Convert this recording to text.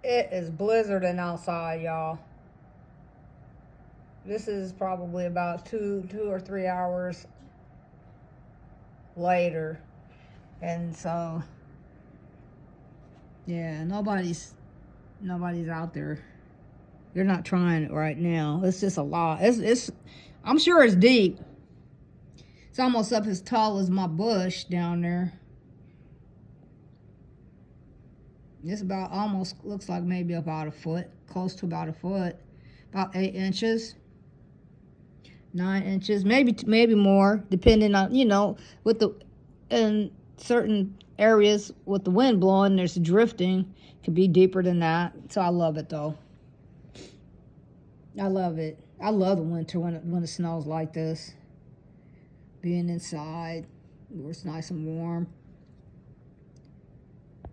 It is blizzarding outside, y'all. This is probably about 2 or 3 hours later. And so, yeah, nobody's out there. They're not trying it right now. It's just a lot. It's I'm sure it's deep. It's almost up as tall as my bush down there. It's about almost looks like maybe about a foot, close to about a foot, about 8 inches, 9 inches, maybe more, depending on with the in certain areas with the wind blowing, there's drifting. It could be deeper than that. So I love it though. I love it. I love the winter when it snows like this. Being inside where it's nice and warm.